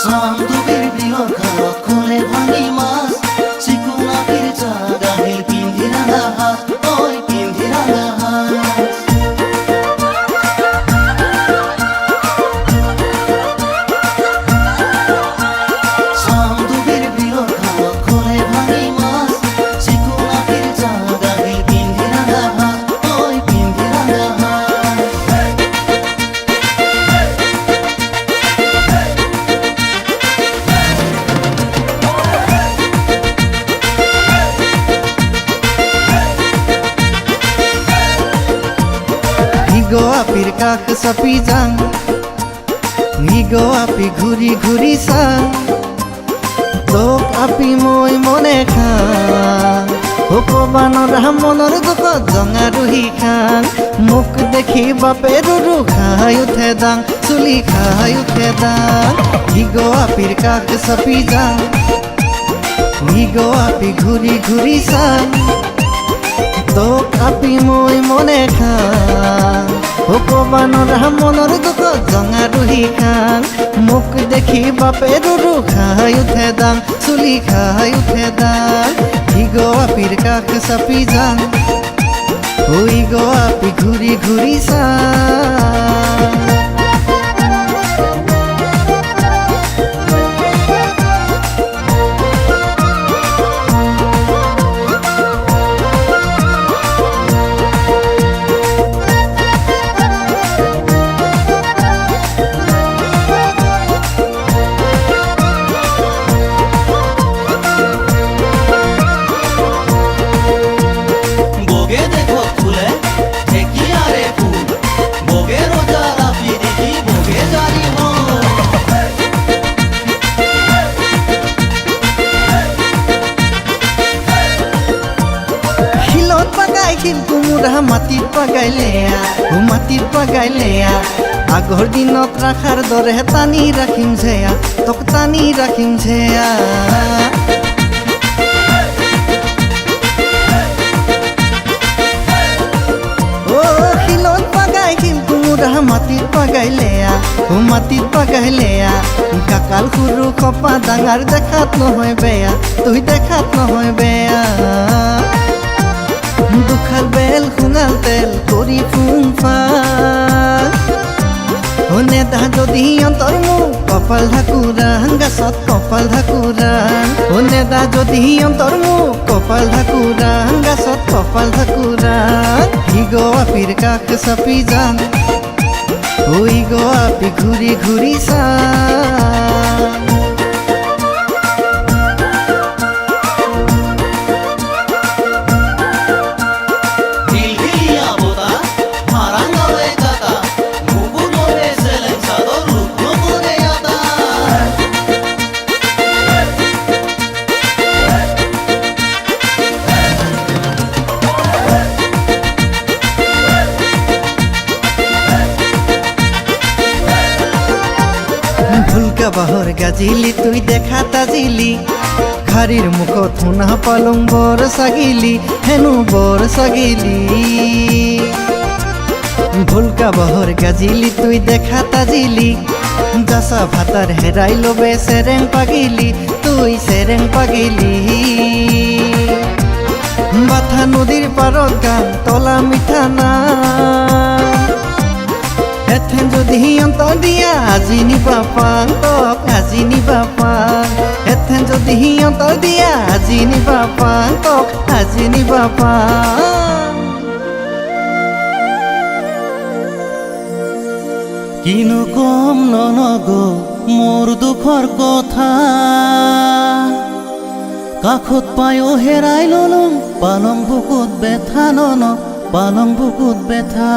সামদুবির বিলর খালত খোলে ভাঙি মাছ চিকুনা ফির জাগাহিল পিন্ধি রাঙা হাত ওই পিন্ধি রাঙা হাত সামদুবির বিলর খালত খোলে ভাঙি মাছ চিকুনা ফির জাগাহিল পিন্ধি রাঙা হাত ওই পিন্ধি রাঙা হাত Higo api kak sapi jang Higo api ঘুরি ঘুরি sang Tok api moi mone khang Hokobanor hamonor duko jongaruhi khang Muk dekhi bape ruru khai uthe dang Suli khai uthe dang Higo api kak sapi jang Higo api ঘুরি ঘুরি sang Tok api moi mone khang Hokobanor hamonor duko jongaruhi khang Muk dekhi bape ruru khai uthe dang Suli khai uthe dang Higo apir kak sapi jang Higo api ঘুরি ঘুরি sang बोगे देखो खुले ठेकिया रे फूल बोगे रोजा रापी देखी बोगे जारी हो Hilot pagai hil kumura matit pagai leya matit pagai leya Agor dinot rakhar dore tani rakhim jheya tok tani rakhim jheya Hilot pagai hil kumura matit pagai leya matit pagai leya Kakal khuru khopa dangar dekhat nohoy beya tuই dekhat nohoy beya Dukhar bel khunal tel kori phung fan Hone da jodi antor mu kopal dhakurang gasot kopal dhakurang Hone da jodi antor mu kopal dhakurang gasot kopal dhakurang Higo apir kak sapi jang Higo api ঘুরি ঘুরি sang ঢিলঢিলিয়া বোতা মারাঙ্গা হয়ে যাতা মুগু নরে সেলেন সাদর রুগ্ন করে আতা ভুলকা বাহর গাজিলি তুই দেখা তাজিলি খারির মুখ থুনা পালং বর সাগিলি হেনু বর সাগিলি ভুলকা বাহর গাজিলি তুই দেখা তাজিলি জাসা ভাতার হেরাইলো বে সেরেং পাগিলি তুই সেরেং পাগিলি বাথা নদীর পারত গান তলা মিঠা না Ethen jodi ontor dia aji ni bapang tok aji ni bapang Ethen jodi ontor dia aji ni bapang tok aji ni bapang কিনো কম ননগো মোর দুখর কথা কাখত পায়ো হেরাই ললম পালং বুকুত ব্যথা নন পালং বুকুত ব্যথা